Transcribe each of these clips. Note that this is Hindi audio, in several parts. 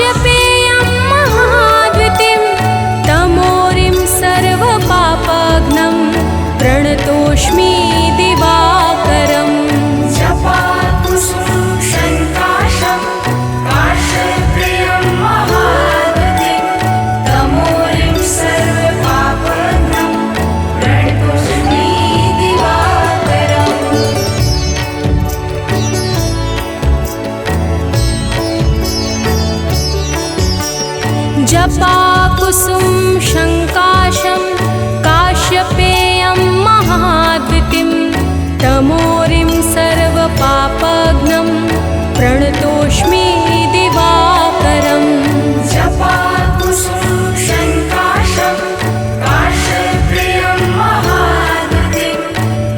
काश्यपेयं महाद्युतिं तमोरिं सर्वपापघ्नं प्रणतोऽस्मि दिवाकरम् जपाकुसुमं शङ्काशं काश्यपेयं महाद्युतिं तमोरिं सर्वपापघ्नं प्रणतोऽस्मि दिवाकरम् जपाकुसुम शङ्काशं काश्यपेयं महाद्युतिं तमोरिं सर्वपापघ्नं प्रणतोऽस्मि दिवाकरम् जपाकुसुमं शङ्काशं काश्यपेयं महाद्युतिं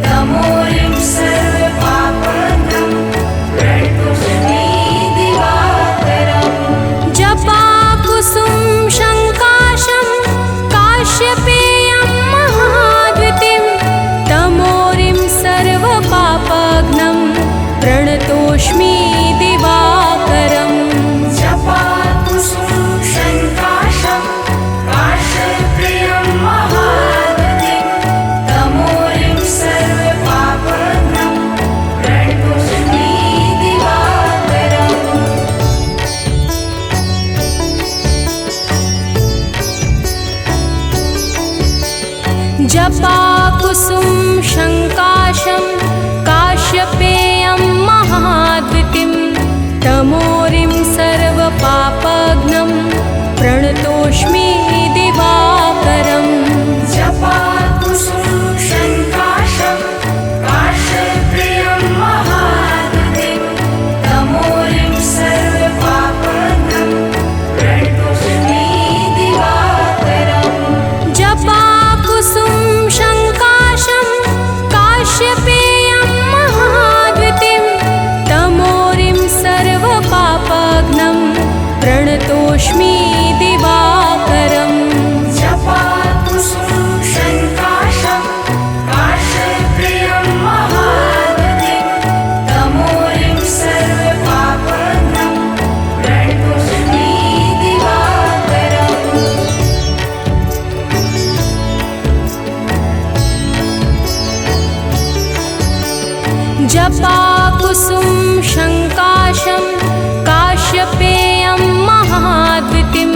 तमोरिं सर्वपापघ्नं प्रणतोऽस्मि दिवाकरम् जपाकुसुम शङ्काशं काश्यपेयं महाद्युतिं तमोरिं सर्वपापघ्नं प्रणतोऽस्मि दिवाकरम् जपाकुसुमं शङ्काशं काश्यपेयं महाद्युतिं तमोरिं सर्वपापघ्नं प्रणतोऽस्मि दिवाकरम् जपाकुसुम शङ्काशं काश्यपेयं महाद्युतिं तमोरिं सर्वपापघ्नं प्रणतोऽस्मि दिवाकरम् जपाकुसुमं शङ्काशं काश्यपेयं महाद्युतिं तमोरिं सर्वपापघ्नं प्रणतोऽस्मि दिवाकरम् जपाकुसुम शङ्काशं काश्यपेयं महाद्युतिं तमोरिं सर्वपापघ्नं प्रणतोऽस्मि दिवाकरम् जपाकुसुमं शङ्काशं काश्यपेयं महाद्युतिं तमोरिं सर्वपापघ्नं प्रणतोऽस्मि दिवाकरम् जपाकुसुम शङ्काशं काश्यपेयं महाद्युतिं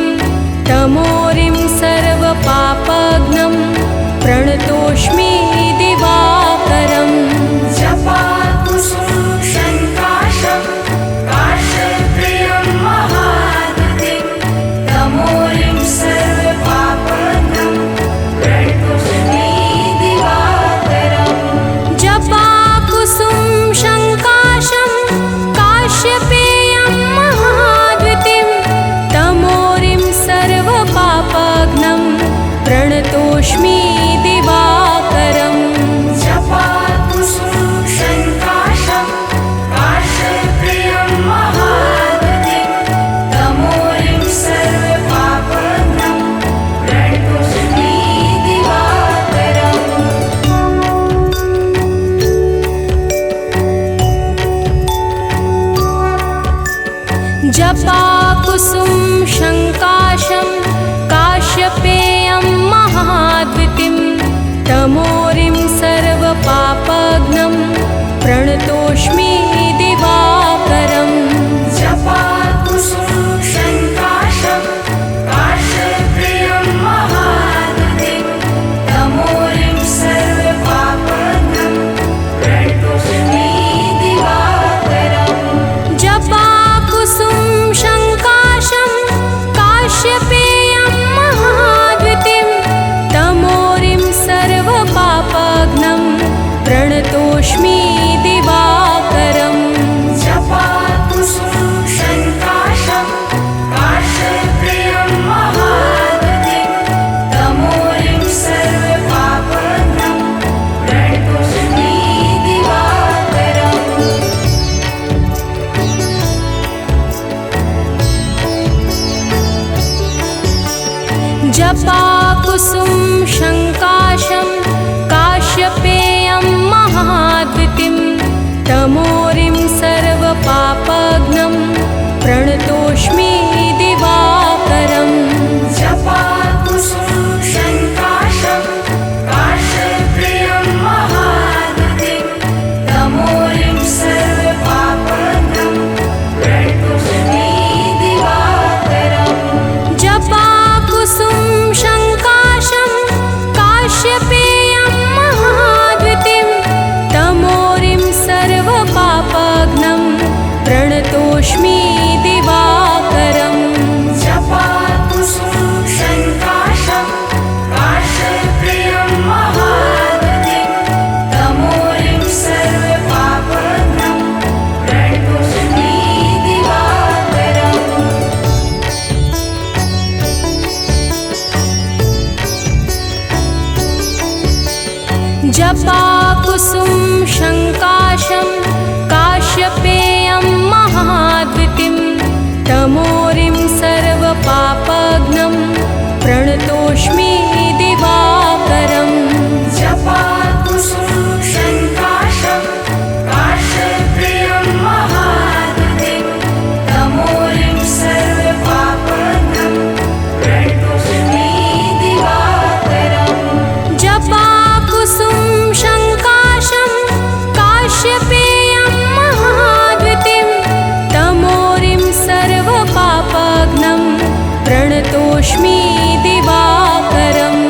प्रणतोऽस्मि दिवाकरम्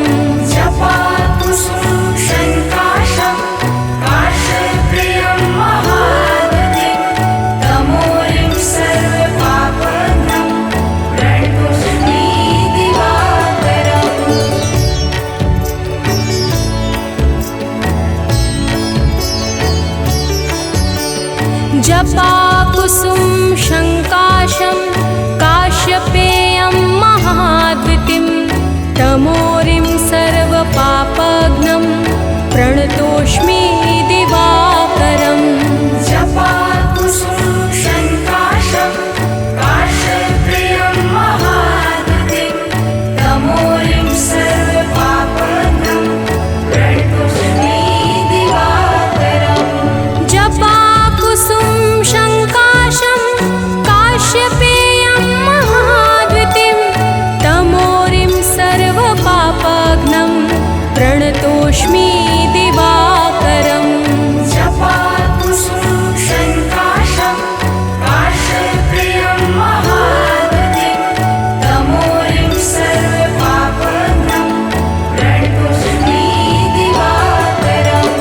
जपाकुसुम शङ्काशं काश्यप्रियं महागतिं तमोरिं सर्वपापघ्नं प्रणतोऽस्मि दिवाकरम् जपाकुसुम शङ्काशं काश्यपेयं महाद्वितिं तमोरिं सर्वपापघ्नं प्रणतोऽस्मि दिवाकरम् जपाकुसुम शङ्काशं काश्यप्रियं महागतिं तमोरिं सर्वपापघ्नं प्रणतोऽस्मि दिवाकरम् जपाकुसुम शङ्काशं काश्यपेयं महाद्वितिं तमोरिं सर्वपापघ्नं प्रणतोऽस्मि दिवाकरम् जपाकुसुम शङ्काशं काश्यप्रियं महागतिं तमोरिं सर्वपापघ्नं प्रणतोऽस्मि दिवाकरम्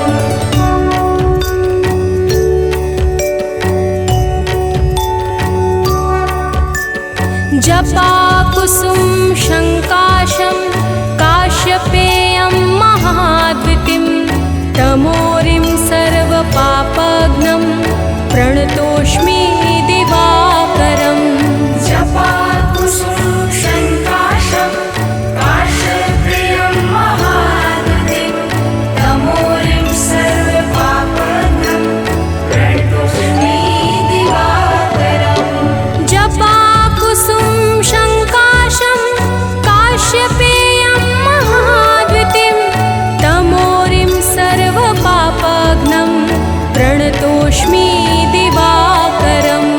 जपाकुसुम शङ्काशं काश्यपेयं महाद्वितिं तमोरिं सर्वपापघ्नं प्रणतोऽस्मि दिवाकरम् जपाकुसुम शङ्काशं काश्यप्रियं महागतिं तमोरिं सर्वपापघ्नं प्रणतोऽस्मि दिवाकरम् जपाकुसुम शङ्काशं काश्यपेयं महाद्वितिं तमोरिं सर्वपापघ्नं प्रणतोऽस्मि दिवाकरम्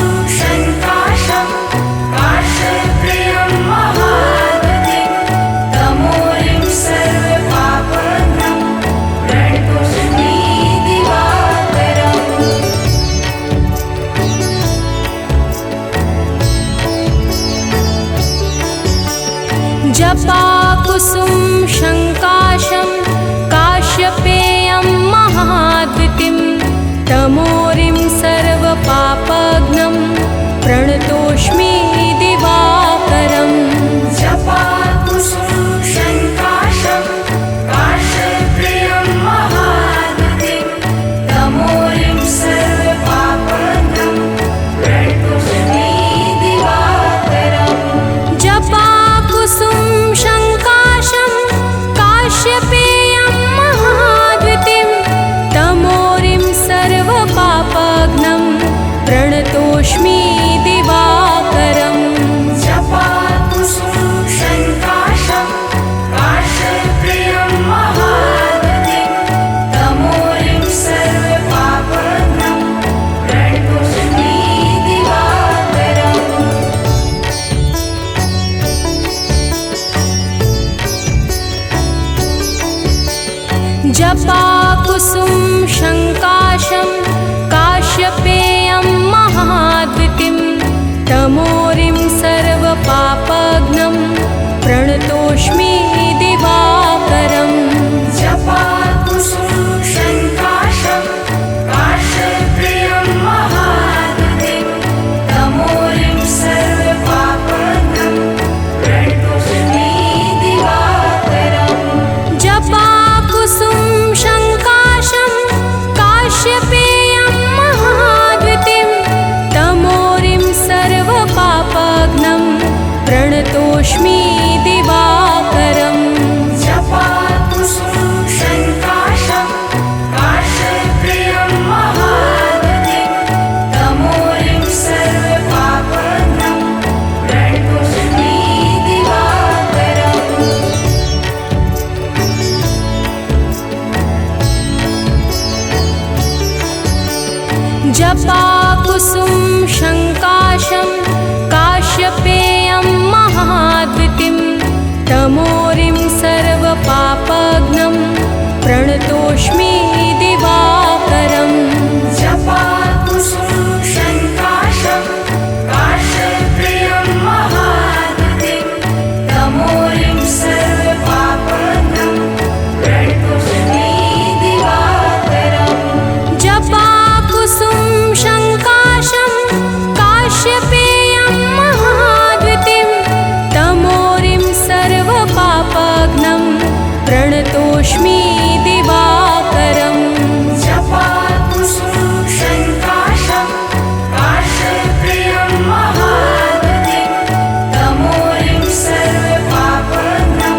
जपाकुसुम शङ्काशं काश्यप्रियं महागतिं तमोरिं सर्वपापघ्नं प्रणतोऽस्मि दिवाकरम् जपाकुसुम शङ्काशं काश्यपेयं महाद्वितिं तमोरिं सर्वपापघ्नं प्रणतोऽस्मि दिवाकरम् जपाकुसुम शङ्काशं काश्यप्रियं महागतिं तमोरिं सर्वपापघ्नं प्रणतोऽस्मि दिवाकरम् जपाकुसुम शङ्काशं काश्यपेयं महाद्वितिं तमोरिं सर्वपापघ्नं प्रणतोऽस्मि दिवाकरम् जपाकुसुम शङ्काशं काश्यप्रियं महागतिं तमोरिं सर्वपापघ्नं प्रणतोऽस्मि दिवाकरम् जपाकुसुम शङ्काशं काश्यपेयं महाद्वितिं तमोरिं सर्वपापघ्नं प्रणतोऽस्मि दिवाकरम् जपाकुसुम शङ्काशं काश्यप्रियं महागतिं तमोरिं सर्वपापघ्नं प्रणतोऽस्मि दिवाकरम् जपाकुसुम शङ्काशं काश्यपेयं महाद्वितिं तमोरिं सर्वपापघ्नं प्रणतोऽस्मि दिवाकरम् जपाकुसुम शङ्काशं काश्यप्रियं महागतिं तमोरिं सर्वपापघ्नं प्रणतोऽस्मि दिवाकरम् जपाकुसुम शङ्काशं काश्यपेयं महाद्वितिं प्रणतोऽस्मि दिवाकरम् जपाकुसुम शङ्काशं काश्यप्रियं महाद्युतिं तमोरिं सर्वपापघ्नं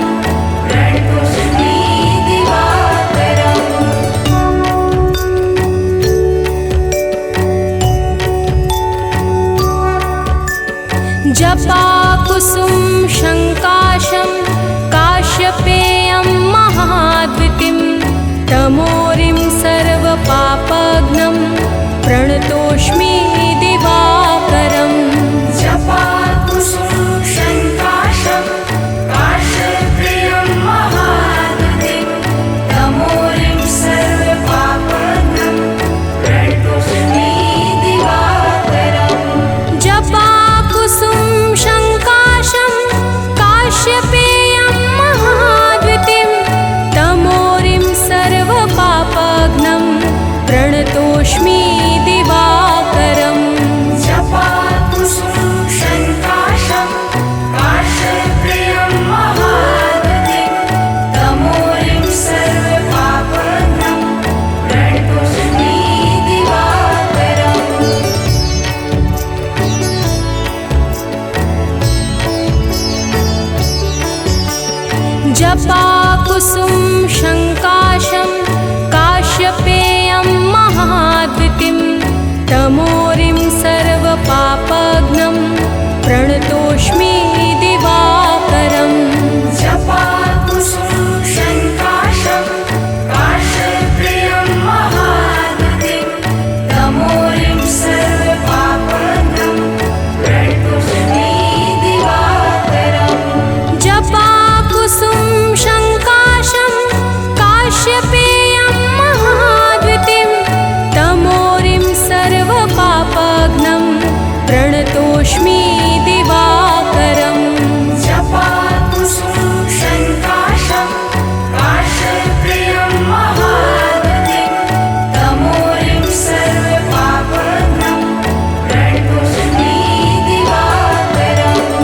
प्रणतोऽस्मि दिवाकरम् जपाकुसुम शङ्काशं काश्यपेयं महाद्युतिं तमोरिं सर्वपापघ्नं प्रणतोऽस्मि दिवाकरम् जपाकुसुम शङ्काशं काश्यप्रियं महाद्युतिं तमोरिं सर्वपापघ्नं प्रणतोऽस्मि दिवाकरम् जपाकुसुम शङ्काशं काश्यपेयं महाद्युतिं तमोरिं सर्वपापघ्नं प्रणतोऽस्मि दिवाकरम् जपाकुसुम शङ्काशं काश्यप्रियं महाद्युतिं तमोरिं सर्वपापघ्नं प्रणतोऽस्मि दिवाकरम् जपाकुसुम शङ्काशं काश्यपेयं महाद्युतिं तमोरिं सर्वपापघ्नं प्रणतोऽस्मि दिवाकरम् जपाकुसुम शङ्काशं काश्यप्रियं महाद्युतिं तमोरिं सर्वपापघ्नं प्रणतोऽस्मि दिवाकरम् जपाकुसुम शङ्काशं काश्यपेयं महाद्युतिं तमोरिं सर्वपापघ्नं प्रणतोऽस्मि दिवाकरम्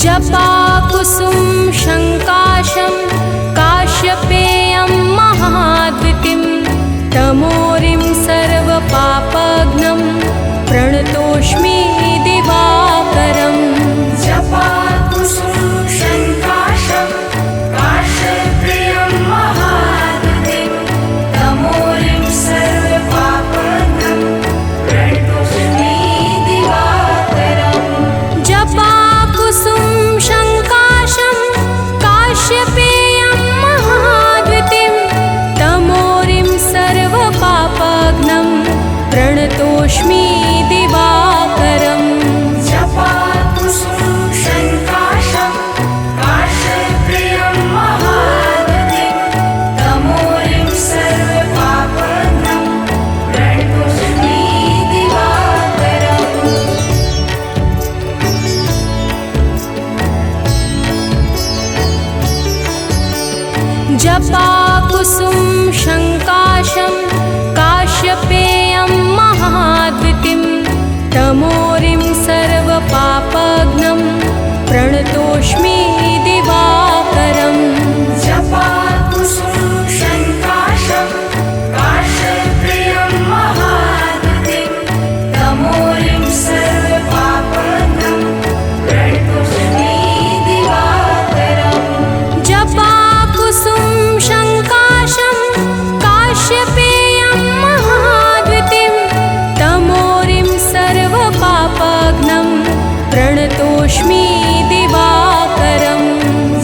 जपाकुसुम शङ्काशं काश्यप्रियं महाद्युतिं तमोरिं सर्वपापघ्नं प्रणतोऽस्मि दिवाकरम् जपाकुसुम शङ्काशं काश्यपेयं महाद्युतिं तमोरिं सर्वपापघ्नं प्रणतोऽस्मि दिवाकरम् जपाकुसुम शङ्काशं काश्यप्रियं महाद्युतिं तमोरिं सर्वपापघ्नं प्रणतोऽस्मि दिवाकरम् जपाकुसुम शङ्काशं काश्यपेयं महाद्युतिं तमोरिं सर्वपापघ्नं प्रणतोऽस्मि दिवाकरम् जपाकुसुम शङ्काशं काश्यप्रियं महाद्युतिं तमोरिं सर्वपापघ्नं प्रणतोऽस्मि दिवाकरम् जपाकुसुम शङ्काशं काश्यपेयं महाद्युतिं तमोरिं सर्वपापघ्नं प्रणतोऽस्मि दिवाकरम् जपाकुसुम शङ्काशं काश्यप्रियं महाद्युतिं तमोरिं सर्वपापघ्नं प्रणतोऽस्मि दिवाकरम् जपाकुसुम शङ्काशं काश्यपेयं महाद्युतिं तमोरिं सर्वपापघ्नं प्रणतोऽस्मि दिवाकरम्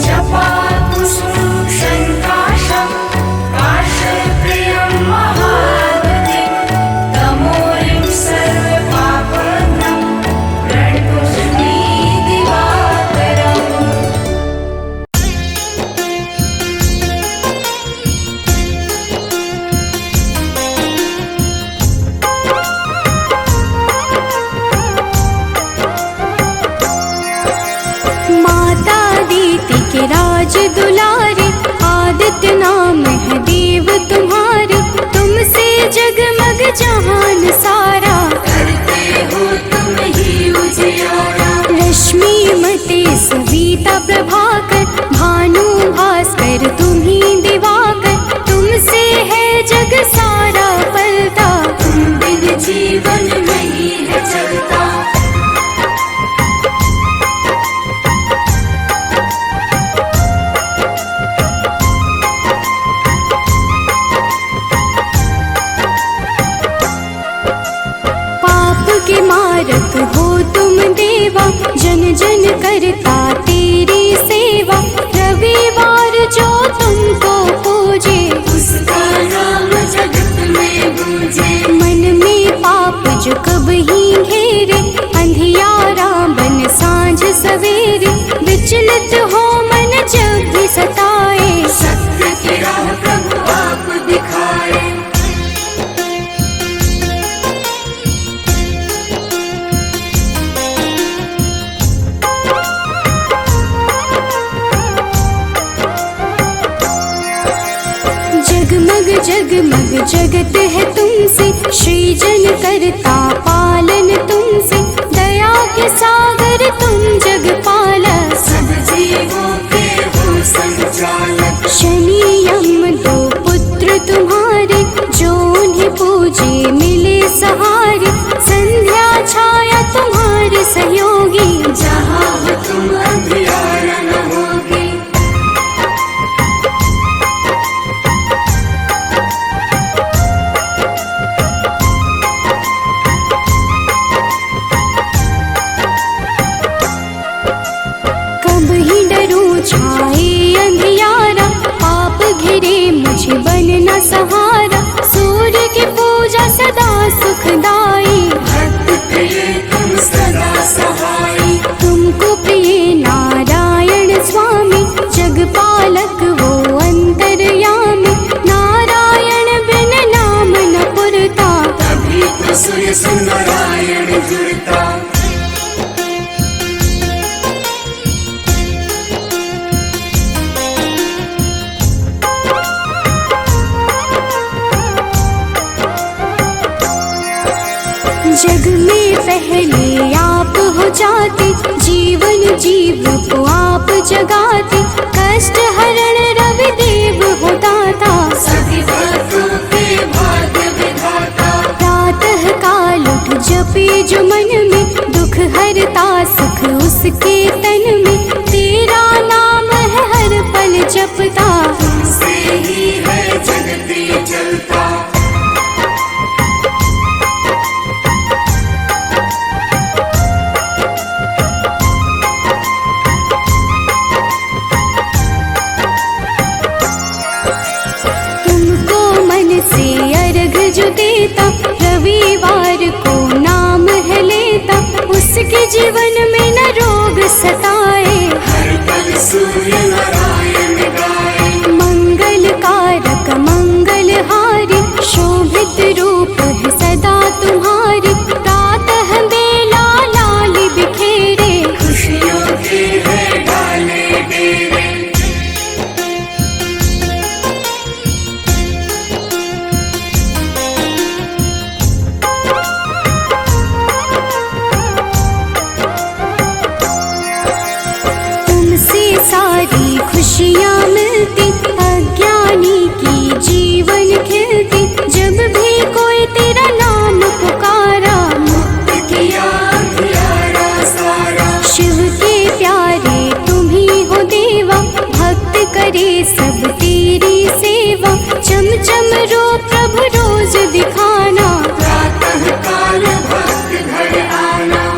जपाकुसुम शङ्काशं काश्यप्रियं महाद्युतिं तमोरिं सर्वपापघ्नं प्रणतोऽस्मि दिवाकरम् के राज दुलारे, आदित्य नाम है देव तुम्हारे। तुमसे जगमग जहान सारा, करते हो तुम ही उजियारा। जग सारा पलता, तुम बिन जीवन नहीं है चलता। पाप के मारक हो तुम देवा, जन जन करता तेरी सेवा। रविवार जो तुमको पूजे, उसका नाम जगत में गूंजे। मन में पाप जो कब ही घेरे, अंधियारा बन सांझ सवेरे। विचलित हो मन जब भी सताए, सत्य की राह प्रभु आप दिखाए। जगमग जगमग जगत है तुमसे, सृजन करता पालन तुमसे। दया के सागर तुम जग पालक, सब जीवों के हो संचालक। शनि यम दो पुत्र तुम्हारे, जो उन्हें पूजे मिले सहारे। संध्या छाया तुम्हारे सहयोगी, जहाँ हो तुम अंधियारा न होगी। कब ही डरूं छाए अंधियारा, पाप घिरे मुझे बन न सहारा। सूर्य की पूजा सदा सुखदाई, भक्त प्रिय तुम सदा सहाई। तुमको प्रिय नारायण स्वामी, जगपालक वो अंतर्यामी। नारायण बिन नाम न पुरता, तभी तो सूर्य से नारायण जुड़ता। जग में पहले आप हो जाते, जीवन जीव को आप जगाते। कष्ट हरण रवि देव हो दाता, सभी भक्तों के भाग्य विधाता। प्रातः काल उठ जपे जो मन में, दुख हरता सुख उसके तन में। तेरा नाम है हर पल जपता, तुमसे ही है जगती चलता। तुमको मन से अर्घ जो देता, रविवार को नाम है लेता। उसके जीवन में न रोग सताए, हर पल सूर्य नारायण गाए। मंगल कारक मंगलहारी, शोभित रूप है सदा तुम्हारी। प्रातः बेला लाल बिखेरे, खुशियों के है डाले डेरे। तुमसे सारी खुशियाँ मिलती, अज्ञानी की जीवन खिलती। जब भी कोई तेरा नाम पुकारा, मुक्त किया अंधियारा सारा। शिव के प्यारे तुम ही हो देवा, भक्त करे सब तेरी सेवा। चम चम रो प्रभु रोज दिखाना, प्रातः काल भक्त घर आना।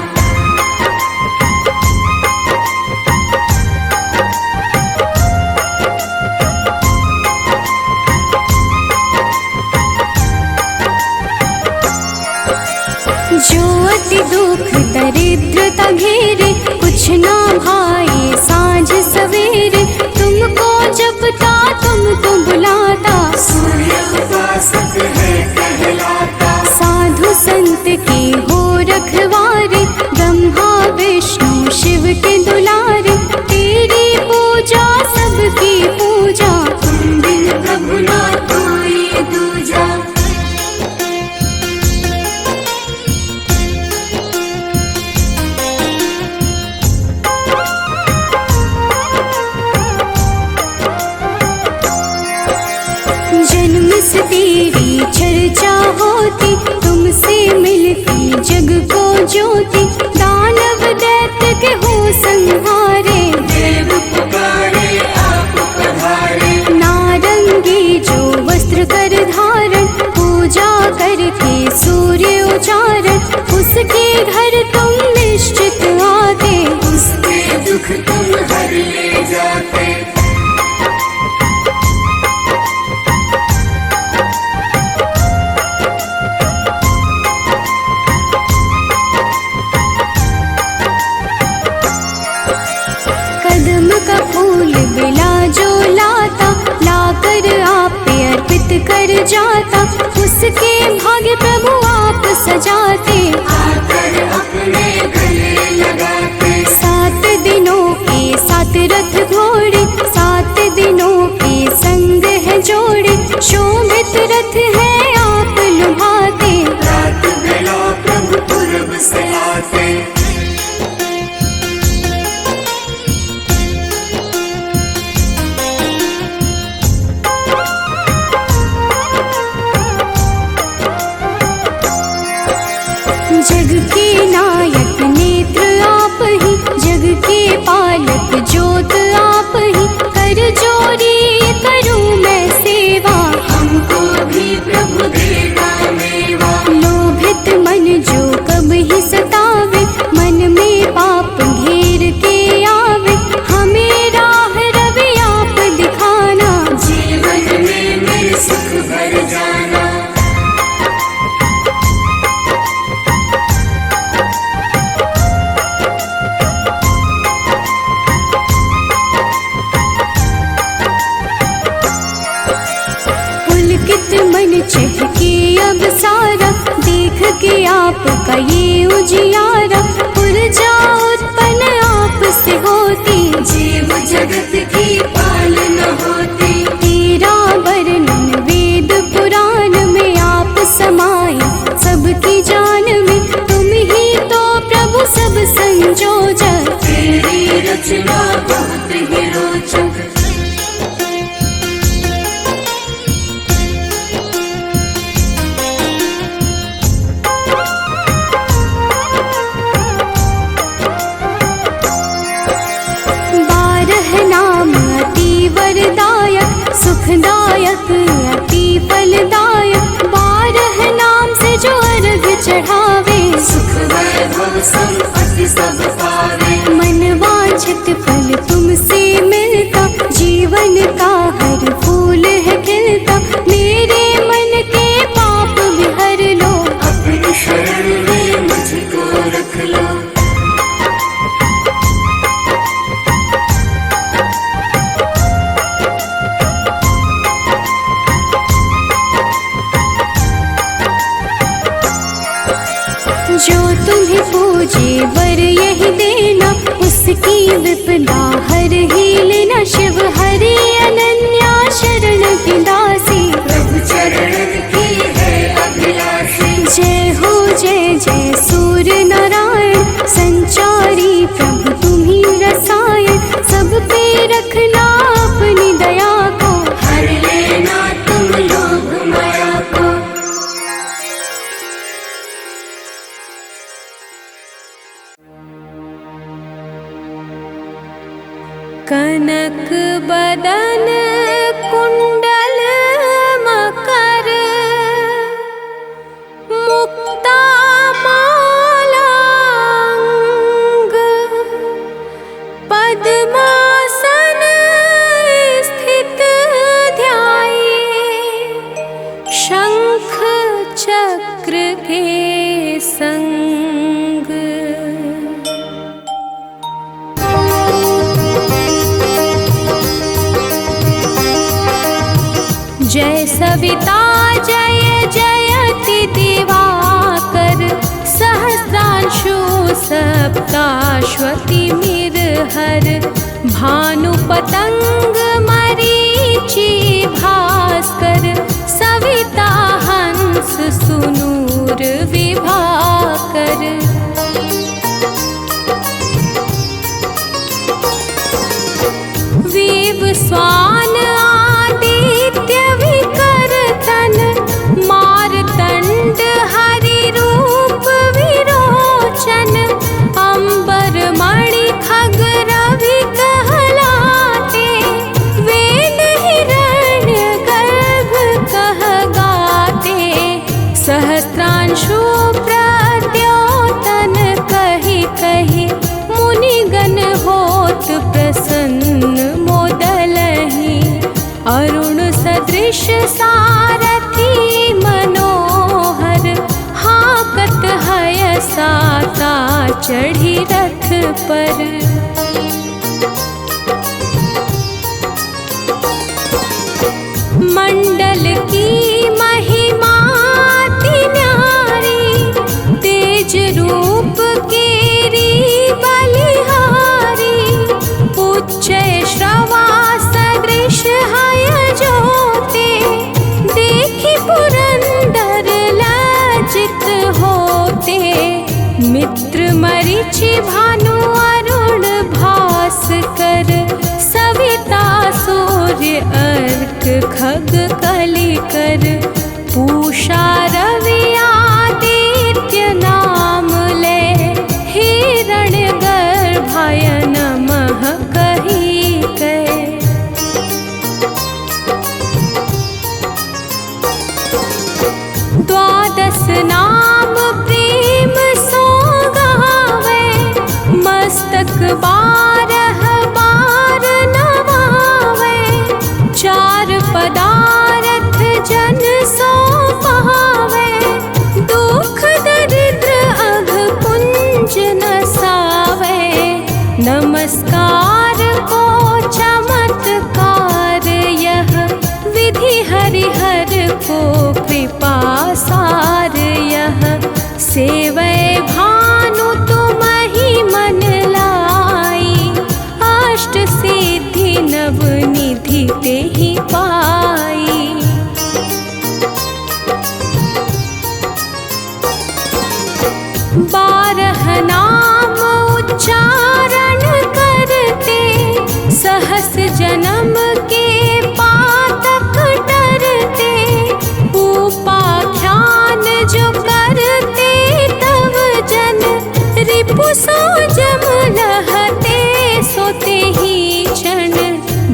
जो अति दुख दरिद्रता घेरे। कुछ ना भाई सांझ सवेरे, तुमको जपता तुमको बुलाता। सूर्य उपासक है कहलाता। साधु संत के हो रखवारे, ब्रह्मा विष्णु शिव के दुलारे। तेरी पूजा सबकी पूजा, तुम बिन प्रभु ना कोई दूजा। होती, तुमसे मिलती जग को ज्योति। दानव दैत्य के हो संहारे, देव पुकारे आप पधारे। नारंगी जो वस्त्र कर धारण, पूजा करके सूर्य उचारण। उसके घर तुम निश्चित आते, उसके दुख तुम हर ले जाते। कदम का फूल बिला जो लाता, लाकर आप पे अर्पित कर जाता। उसके भाग्य प्रभु आप सजाते, आकर अपने गले लगाते। 7 दिनों के 7 रथ घोड़े, 7 दिनों के संग है जोड़े। शोभित रथ है आप लुभाते, रात बेला प्रभु पूरब से आते। जग के नायक नेत्र आप ही, जग के पालक ज्योत आप ही। कर जोरी करूं मैं सेवा, हमको भी प्रभु देगा मेवा। लोभित मन जो कब ही सतावे, मन में पाप घेर के आवे। हमें राह रवि आप दिखाना, जीवन में मेरे सुख भर जाना। पुलकित मन चहके अब सारा, देख के आपका ये उजियारा। ऊर्जा उत्पन्न आप से होती, जीव जगत की पालना होती। तेरा वर्णन वेद पुराण में आप समाये, सबकी जान में तुम ही तो प्रभु सब संजोजक। तेरी रचना बहुत ही रोचक। सुखदायक अति फलदायक, 12 नाम से जो अर्घ चढ़ावे। सुख वैभव संपत्ति सब पावे। मन वांछित फल तुमसे मिलता, जीवन का हर फूल है खिलता। मेरे मन के पाप भी हर लो, अपनी शरण में मुझको रख लो। जो तुम्हें पूजे वर यही देना, उसकी विपदा हर ही लेना। शिव हरि अनन्या शरण की दासी, प्रभु चरणन की है अभिलाषी। जय हो जय जय सूर्य नारायण, संचारी प्रभु तुम्ही रसायन। सब पे रखना अपनी दया को, हर लेना तुम लोग माया को। कनक बदन कुंडल मकर, मुक्ता माला अंग। पद्मासन स्थित ध्याये, शंख चक्र के संग। जय सविता जय जयति दिवाकर, सहस्रांशु सप्ताश्वति मिरहर। भानु पतंग मरीचि भास्कर, सविता हंस सुनूर विभाकर। विव स्वान आदित्य विकर तन, मारतंड चढ़ी रथ पर। मंडल की महिमा अति न्यारी, तेज रूप केरी बलिहारी। उच्च श्रवा सदृश हय ज्योते, देखि पुरंदर लज्जित होते। मित्र मरीचि भानु अरुण भास्कर, सविता सूर्य अर्क खग कलिकर। पूषा रवि आदित्य नाम ले, हिरण्य गर्भाय नमः कहि कै। द्वादश नाम प्रेम सो गावे, मस्तक बारह बार नवावे। चार पदारथ जन सो पावे, दुख दरिद्र अघ पुंज नसावे। नमस्कार को चमत्कार यह, विधि हरिहर को कृपा सार यह। सेवै भानु तुमहि मन लाई, अष्ट सिद्धि नव निधि तेहि पाई। बारह नाम उच्चारण करते, सहस जन्म के पातक टरते। उपाख्यान जो करते तव जन, रिपु सो जम लहते सोते ही क्षण।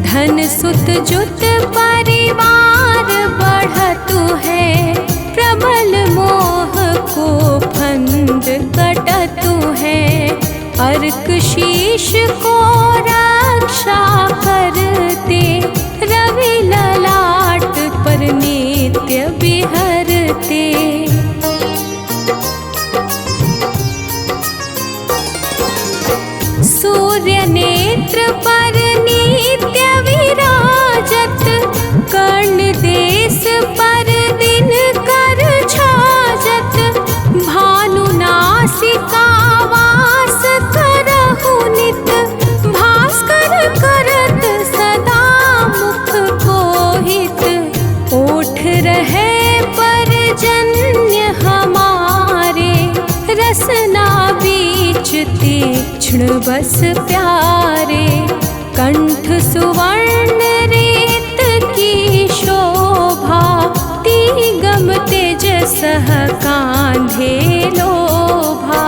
धन सुत जुत परिवार बढ़तु है, प्रबल मोह को फंद कटतु है। अर्क शीश को रक्षा करते, रवि ललाट पर नित्य बिहरते। सूर्य नेत्र पर नित्य विराजत, कर्ण देश पर दिन कर छाजत। भानु नासिका वास करहु नित, भास्कर करत सदा मुख को हित। ओठ रहे परजन्य हमारे, रसना बीच तीक्ष्ण बस प्यारे। कंठ सुवर्ण रेत की शोभा, तिगम तेज सह कांधे लोभा।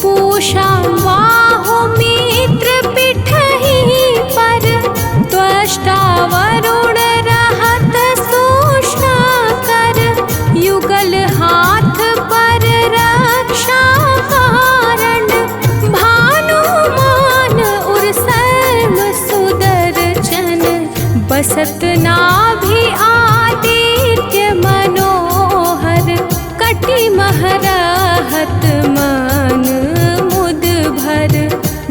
पूषा बाहु मित्र पिठहि पर, त्वष्टा वरुण रहत सूक्ष्म कर। युगल हाथ पर रक्षा कारण, भानुमान उर सर्व सुदर्शन। बसत नाभि आदित्य मनोहर, कटि महरहत मन मुद भर।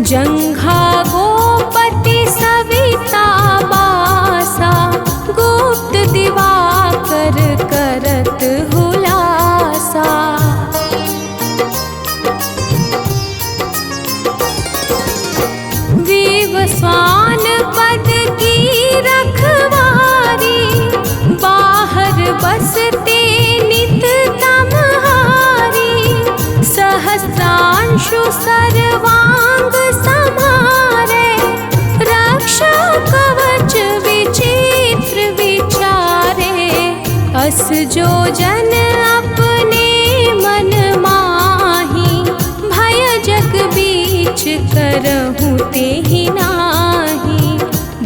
जंघा गोपति सविता बासा, गुप्त दिवाकर करत हुलासा। विवस्वान पद की रखवारी, बाहर बसते नित तमहारी। सहस्रांशु सर्वांग समारे, रक्षा कवच विचित्र विचारे। अस जो जन अपने मन माही, भय जग बीच करहु तेहि नाही।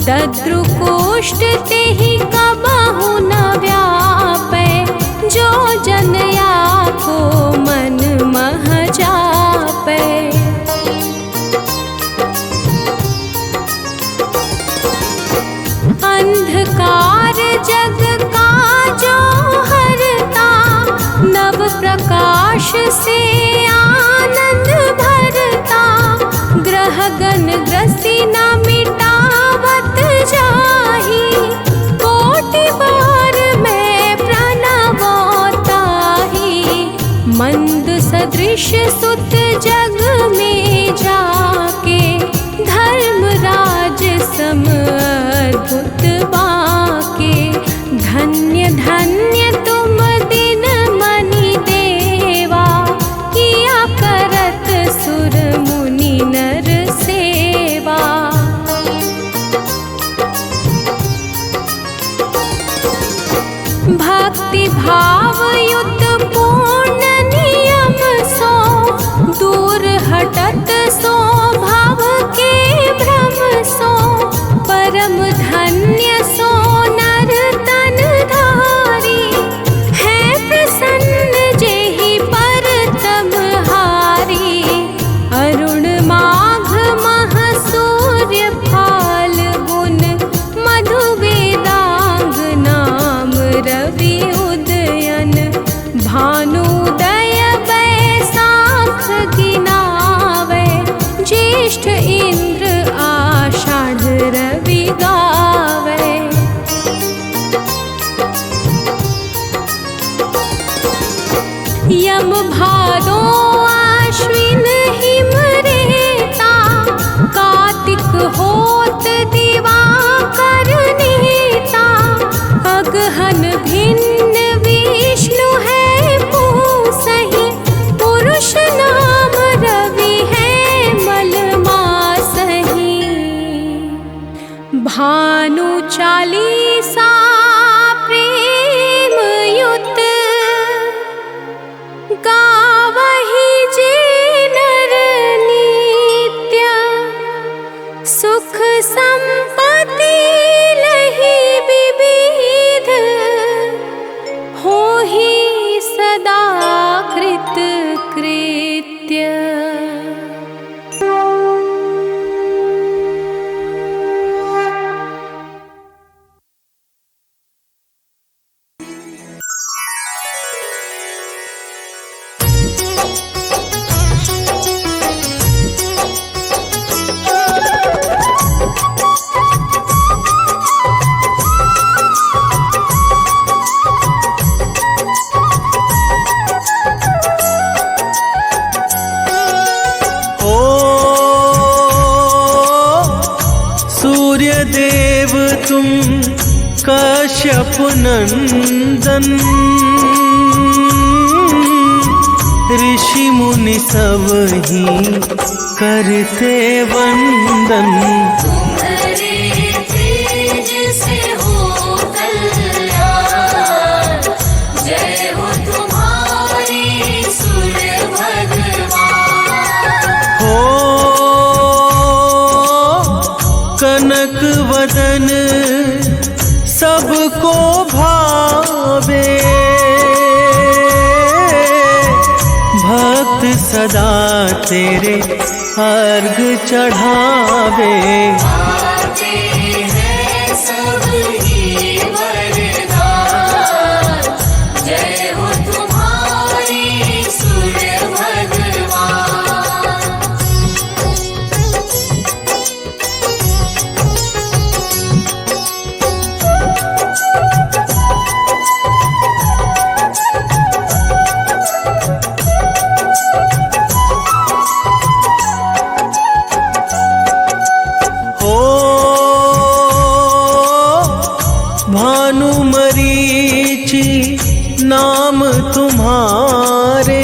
दद्रुकोष्ठ तेहि कबहु न व्यापै, जो जन या को मन मह जापै। अंधकार जग का जो हरते, प्रकाश से आनंद भरता, ग्रहगण ग्रसी न मिटावत जाहि। कोटि बार मैं प्रणवताहि, मंद सदृश सुत जग में जाके, धर्मराज सम अद्भुत बाके। धन्य धन्य तुम दिन मनि देवा, किया करत सुर मुनि नर सेवा। भक्ति भाव युत पूर्ण नियम सो, दूर हटत सो भाव के भ्रम सो। परम धन्य सो नर तन धारी, है प्रसन्न जेहि पर तमहारी। अरुण माघ मह सूर्य फाल्गुन, मधु वेदांग नाम रवि उदयन। भानुदय बैसाख गिनावे, ज्येष्ठ इंद्र आषाढ़ रवि गावे। यम भादो आश्विन हिम रेता, कार्तिक होत दिवाकर नीता। अगहन भिन्न विष्णु है पूसहि, पुरुष नाम रवि है मलमासहि। भानु चालीसा प्रेम युत, गावहि जे नर नित्य। सुख संपत्ति लहि विविध, होहि सदा कृत कृत्य। सूर्यदेव तुम कश्यप नंदन, ऋषि मुनि सब ही करते वंदन। तुम्हारे तेज से हो कल्याण, जय हो तुम्हारी सूर्य भगवान। हो कनक वदन सबको भावे, भक्त सदा तेरे अर्घ चढ़ावे। आते हैं सब ही वरदान, जय हो तुम्हारी सूर्य भगवान। नाम तुम्हारे,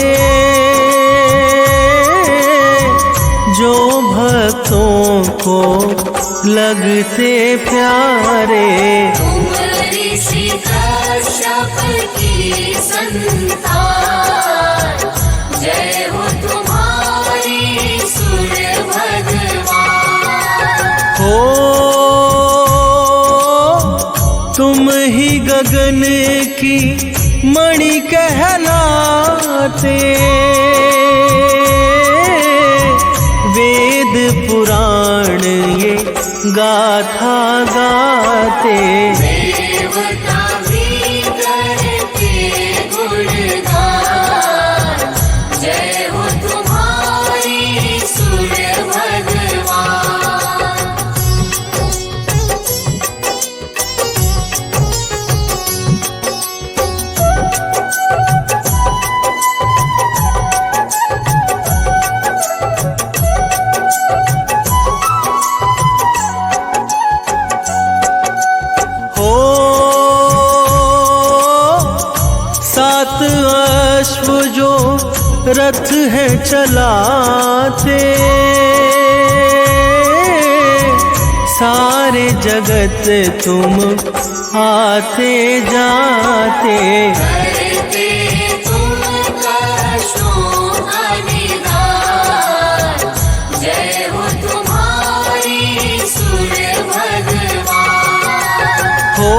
जो भक्तों को लगते प्यारे। तुम ऋषि कश्यप की संतान, जय हो तुम्हारी सूर्य भगवान। हो तुम ही गगन की मणि कहलाते, वेद पुराण ये गाथा गाते। देवता भी करते गुणगान, रथ है चलाते, सारे जगत तुम आते जाते। करते तुम कष्टों का निदान, जय हो तुम्हारी सूर्य भगवान। हो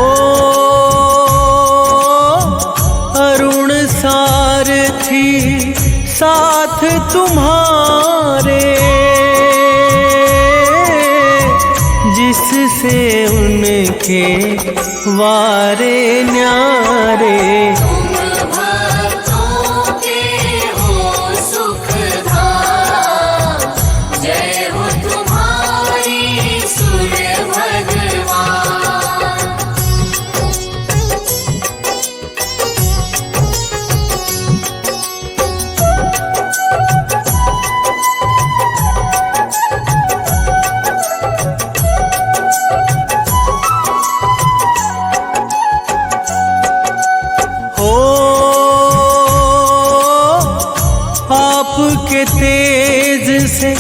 अरुण सारथी साथ तुम्हारे, जिससे उनके वारे न्यारे। तुम भक्तों के हो सुखधाम, जय हो तुम्हारी सूर्य भगवान। हो आपके तेज से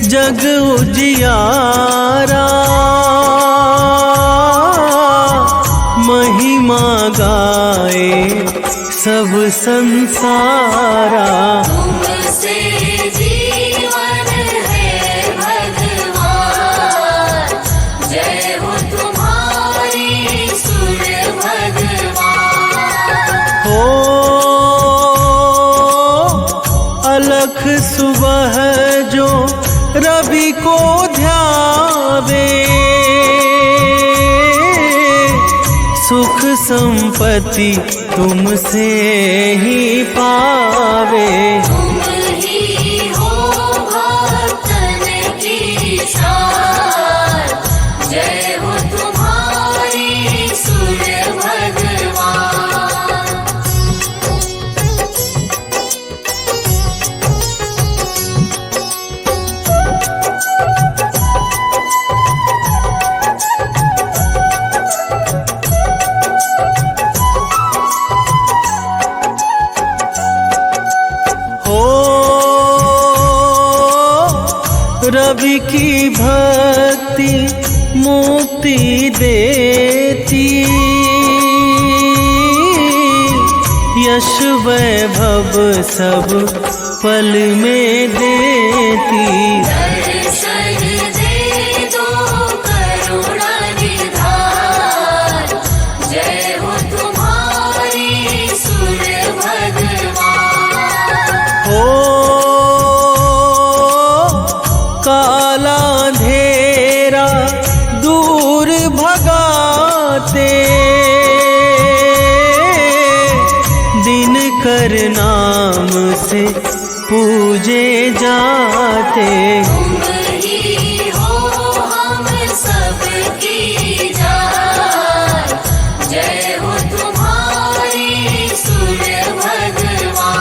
जग उजियारा, महिमा गाए सब संसारा। तुमसे जीवन है भगवान, जय हो तुम्हारी सूर्य भगवान। हो अलख सुबह जो रवि को ध्यावे, सुख संपत्ति तुमसे ही पावे। तुम ही हो भक्तन की शान, जय हो तुम्हारी सूर्य भगवान। हो रवि की भक्ति मुक्ति देती, यश वैभव सब पल में देती। दर्शन दे दो करुणा निधान, जय हो तुम्हारी सूर्य भगवान। हो काला अंधेरा दूर भगाते, दिन कर नाम से पूजे जाते। तुम ही हो हम सबकी जान, जय हो तुम्हारी सूर्य भगवान।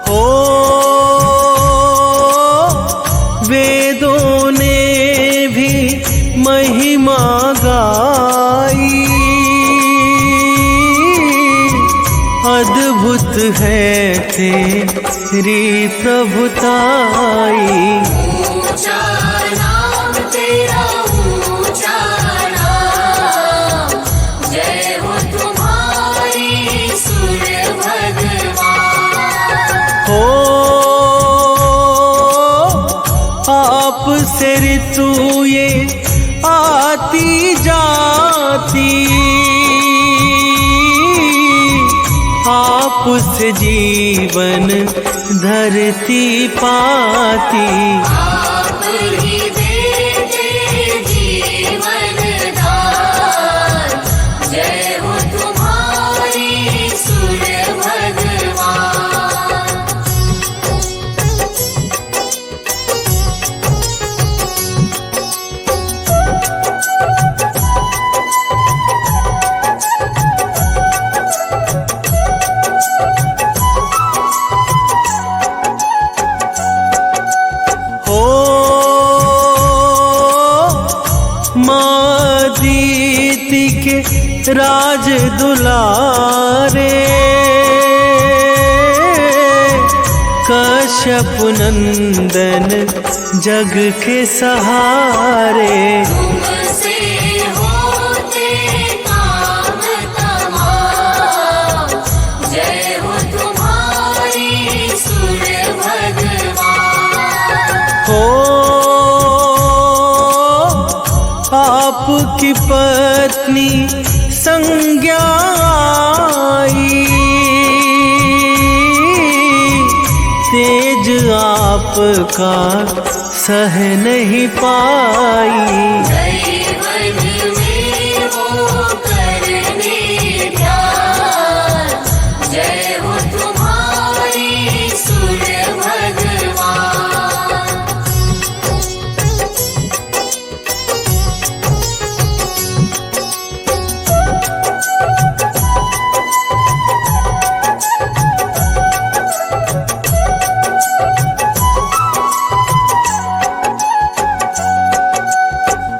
हो वेदों ने भी महिमा गाई, अद्भुत है तेरी प्रभुताई। ऊंचा नाम तेरा ऊंचा नाम, जय हो तुम्हारी सूर्य भगवान। हो आप से ऋतु ये आती जाती, आप से जीवन धरती पाती। आप ही देते जीवन दान, जय हो तुम्हारी सूर्य भगवान। माँ अदिति के राज दुलारे, कश्यप नंदन जग के सहारे। तुमसे होते काम तमाम, जय हो तुम्हारी सुर भगवान। हो आपकी पत्नी संज्ञा आई, तेज आपका सह नहीं पाई। जीवन में वो करने ध्यान, जय हो तुम्हारी सुर भगवान।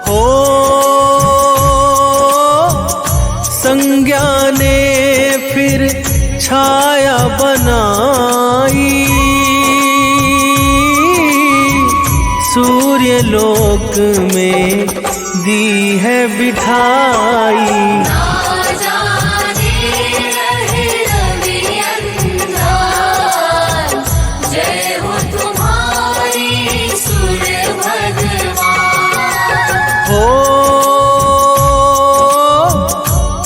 हो संज्ञा ने फिर छाया बनाई, सूर्य लोक में दी है बिठाई। ना जाने रहे रवि अंधार, जय हो तुम्हारी सुर भगवान। हो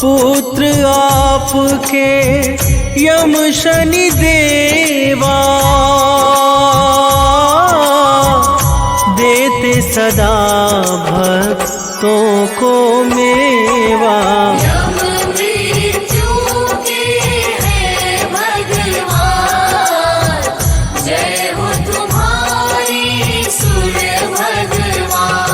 पुत्र आपके यम शनि देवा, देते सदा भक्तों को मेवा। यम मृत्यु के हैं भगवान, जय हो तुम्हारी सुर भगवान।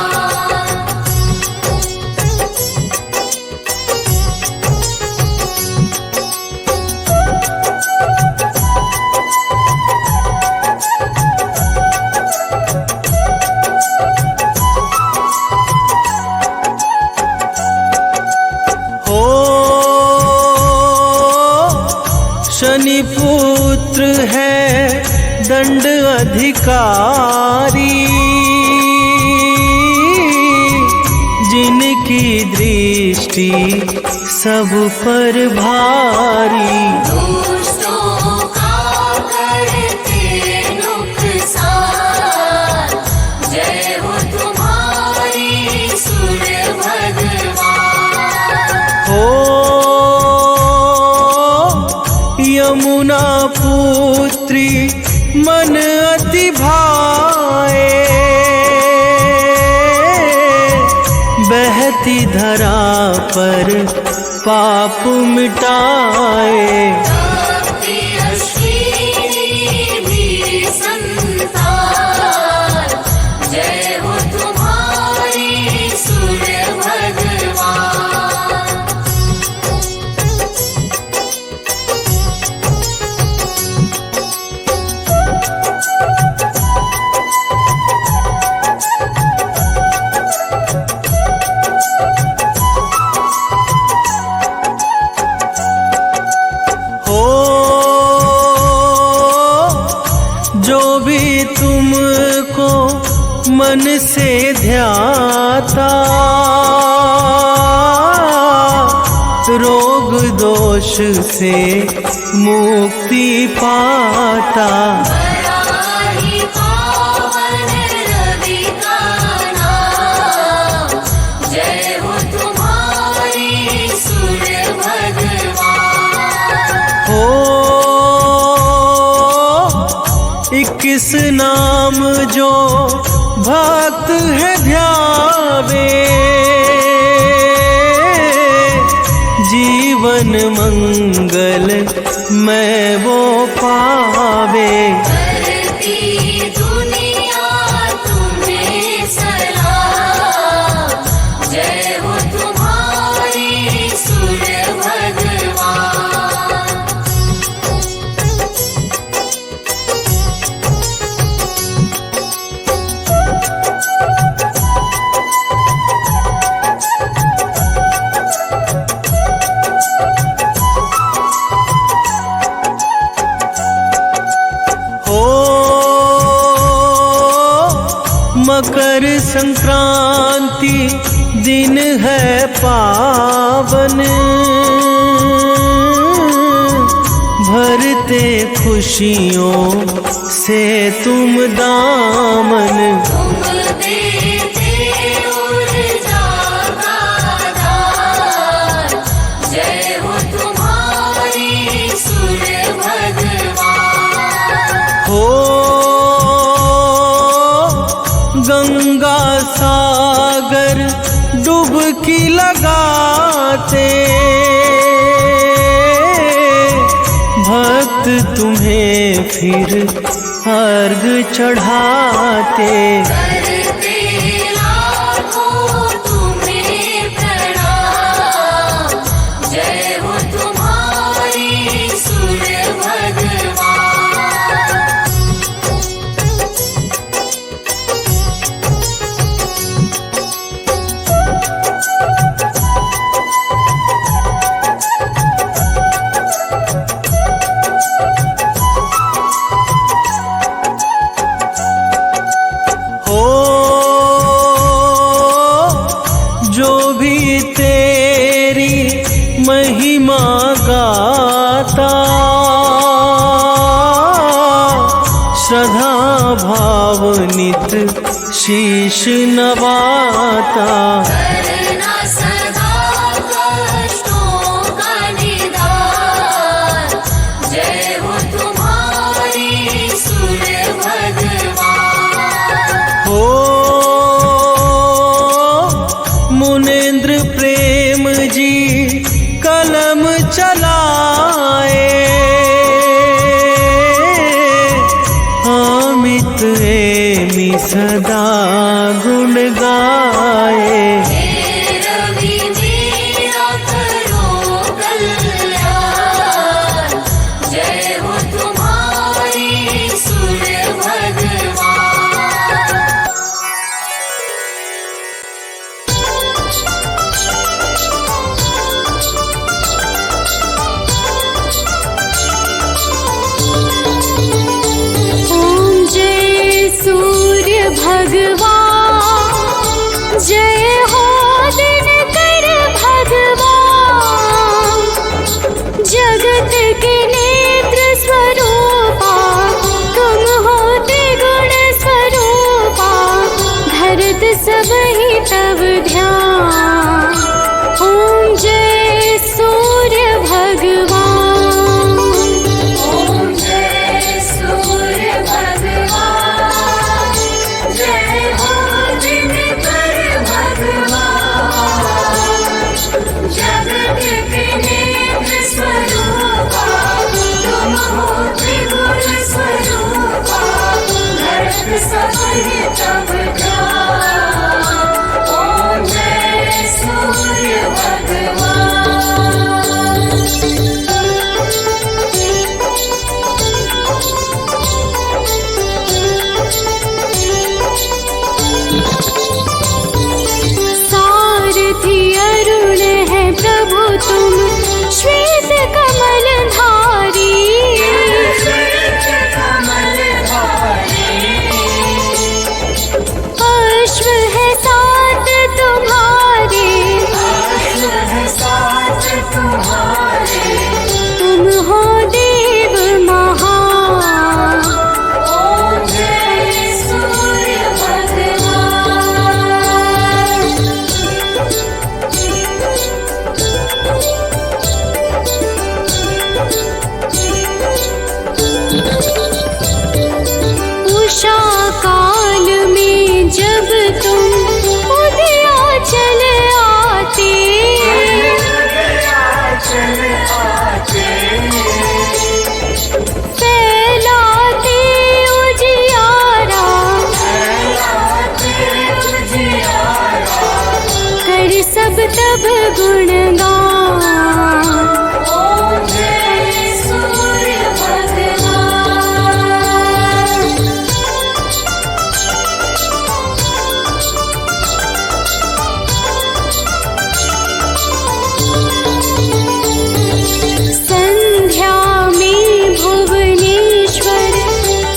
हो शनि पुत्र है दंड अधिकारी, जिनकी दृष्टि सब पर भारी। दुष्टों का करते नुकसान, जय हो तुम्हारी सुर भगवान। हो यमुना पुत्री मन अति भाए, बहती धरा पर पाप मिटाए। भक्ति अश्विनी भी संतान, जय हो तुम्हारी सुर भगवान। हो जो भी तुमको मन से ध्याता, रोग दोष से मुक्ति पाता। बड़ा ही पावन रवि का नाम, जय हो तुम्हारी सुर भगवान। हो 21 नाम जो भक्त है ध्यावे, जीवन मंगल मैं वो पावे। करती दुनिया तुम्हें सलाम, जय हो तुम्हारी सुर भगवान। संक्रांति दिन है पावन, भरते खुशियों से तुम दामन। तुम देते ऊर्जा का दान, जय हो तुम्हारी सूर्य भगवान। हो गंगा सागर डुबकी लगाते, भक्त तुम्हें फिर अर्घ चढ़ाते। करते लाखों तुम्हें प्रणाम, जय हो तुम्हारी सूर्य भगवान। हो जो भी तेरी महिमा गाता, श्रद्धा भाव नित शीश नवाता। करना सदा कष्टों का निदान, जय हो तुम्हारी सूर्य भगवान। हो मुनेन्द्र प्रेम जी कलम चलाए, अमित एमि सदा गुण गाए। हे रवि मेरा करो कल्याण, जय हो तुम्हारी सूर्य भगवान। ओम जय सूर्य भगवान, जय हो दिनकर भगवान। जगत के नेत्र स्वरूपा तुम हो त्रिगुण स्वरूपा, धरत सब ही तब ध्यान। ओम जय सूर्य भगवान। ओम जय सूर्य भगवान, जय हो दिनकर भगवान। जगत के नेत्र स्वरूपा तुम हो त्रिगुण स्वरूपा, धरत सब ही तब ध्यान। ओम जय सूर्य भगवान। सारथी अरुण है प्रभु तुम, श्वेत कमल धारी। अश्व है साथ तुम्हारे, तुम हो देव महान। ओम जय सूर्य भगवान। उषा काल में जब तुम उदयाचल आते, फैलाते उजियारा, कर सब तब गुणगान। ओम जय सूर्य भगवान। संध्या में भुवनेश्वर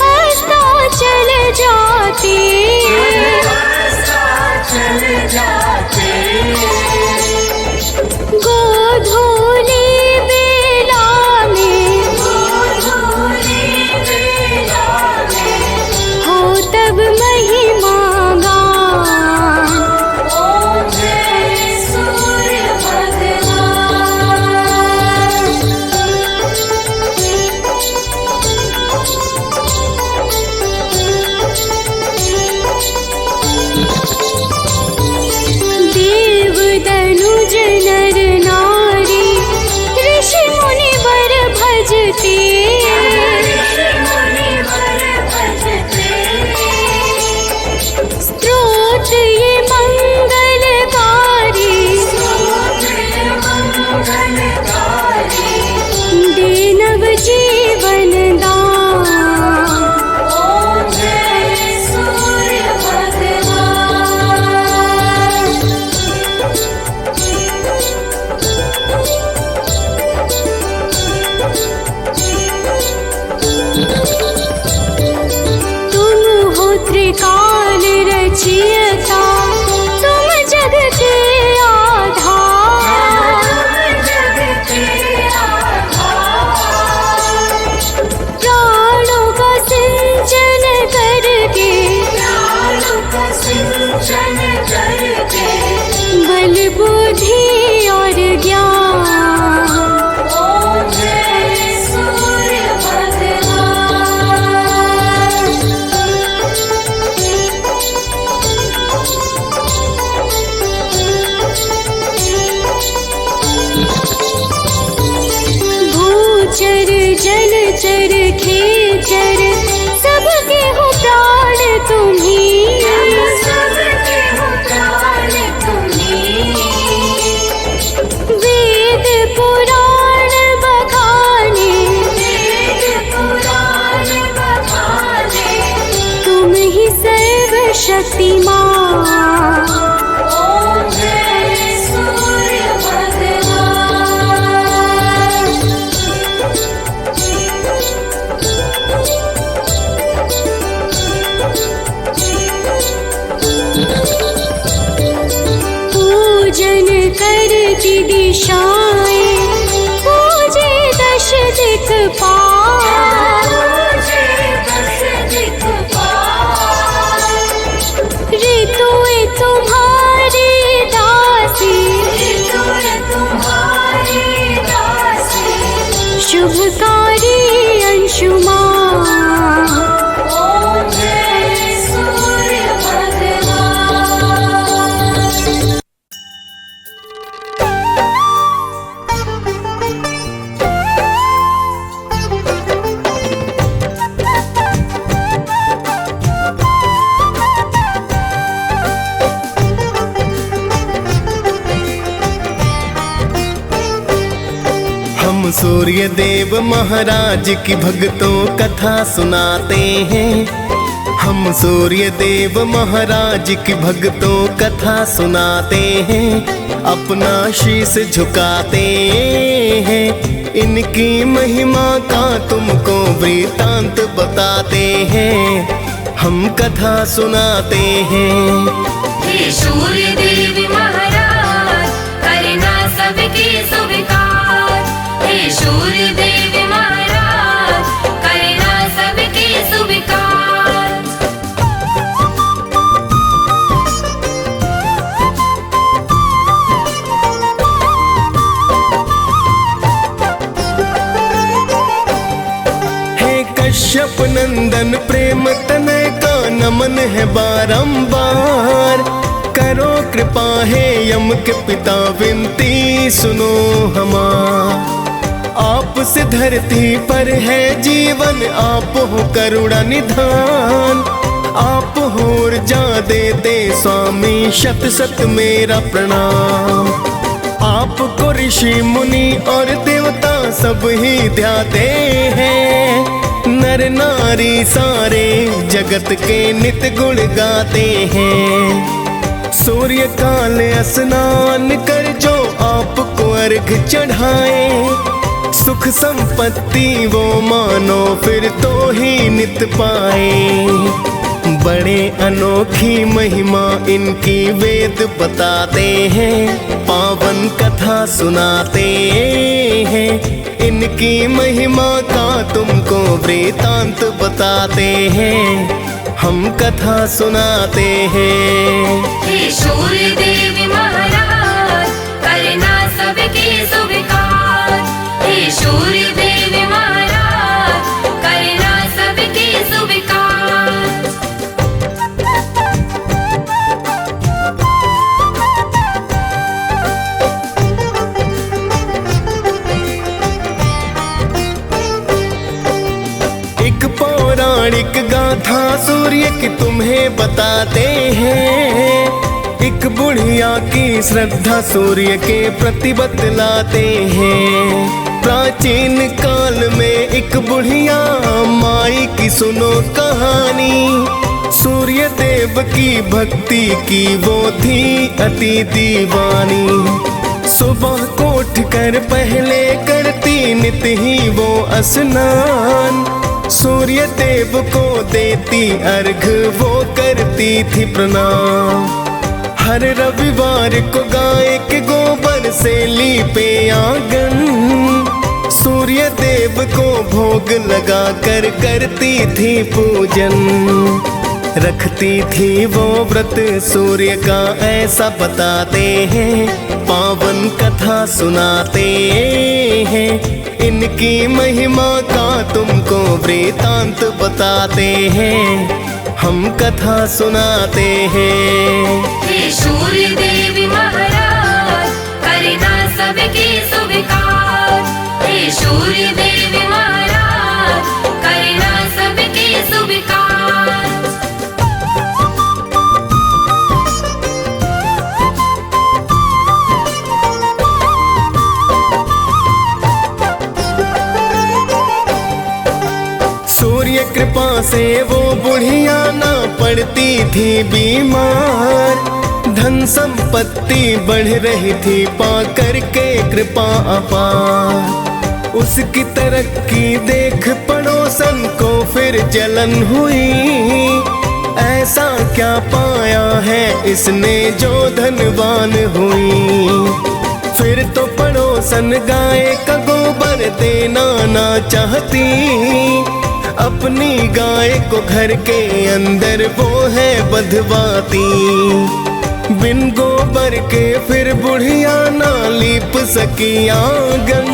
अस्ताचल जाते, बल बुद्धि और ज्ञान। ओम जय सूर्य भगवान। भूचर जलचर खेचर सबके हो प्राण तुम्ही। सबके हो प्राण तुम्ही। वेद पुराण बखाने वेद पुराण बखाने तुम ही सर्वशक्तिमान। ओम जय सूर्य भगवान। पूजन करती दिशाएं पूजे दश दिक्पाल। पूजे दश दिक्पाल। ऋतुएं तुम्हारी दासी ऋतुएं तुम्हारी दासी। शुभकारी अंशुमान। ओम जय सूर्य भगवान। हम सूर्य देव महाराज की भक्तों कथा सुनाते हैं। हम सूर्य देव महाराज की भक्तों कथा सुनाते हैं। अपना शीश झुकाते हैं। इनकी महिमा का तुमको वृतांत बताते हैं। हम कथा सुनाते हैं। हे सूर्य देव महाराज करना सबके स्वीकार। हे सूर्य देव महाराज करना सबके स्वीकार। हे कश्यप नंदन प्रेम तनय का नमन है बारंबार। करो कृपा है यम के पिता विनती सुनो हमार। आपसे धरती पर है जीवन आप हो करुणा निधान। आप हो ऊर्जा देते स्वामी शत शत मेरा प्रणाम। आपको ऋषि मुनि और देवता सब ही ध्याते हैं। नर नारी सारे जगत के नित गुण गाते हैं। सूर्य काल स्नान कर जो आपको अर्घ चढ़ाए। सुख संपत्ति वो मानो फिर तो ही नित पाए। बड़े अनोखी महिमा इनकी वेद बताते हैं। पावन कथा सुनाते हैं। इनकी महिमा का तुमको वृतांत बताते हैं। हम कथा सुनाते हैं। हे सूर्य देव महाराज करना सबके स्वीकार। हे सूर्य देव महाराज करना सबके स्वीकार। एक पौराणिक गाथा सूर्य की तुम्हें बताते हैं। एक बुढ़िया की श्रद्धा सूर्य के प्रति बतलाते हैं। प्राचीन काल में एक बुढ़िया माई की सुनो कहानी। सूर्य देव की भक्ति की वो थी अति दीवानी। सुबह को उठकर पहले करती नित ही वो स्नान। सूर्य देव को देती अर्घ वो करती थी प्रणाम। हर रविवार को गाय के गोबर से लीपे आंगन। सूर्य देव को भोग लगा कर करती थी पूजन। रखती थी वो व्रत सूर्य का ऐसा बताते हैं, पावन कथा सुनाते हैं। इनकी महिमा का तुमको वृतांत बताते हैं, हम कथा सुनाते हैं। हे सूर्य देवी महाराज करना सबके स्वीकार। हे सूर्य देवी महाराज करना सबके स्वीकार। सूर्य कृपा से वो बुढ़िया ना पड़ती थी बीमार, धन संपत्ति बढ़ रही थी पा करके कृपा अपार। उसकी तरक्की देख पड़ोसन को फिर जलन हुई, ऐसा क्या पाया है इसने जो धनवान हुई। फिर तो पड़ोसन गाय का गोबर देना ना चाहती, अपनी गाय को घर के अंदर वो है बंधवाती। बिन गोबर के फिर बुढ़िया ना लीप सकी आंगन,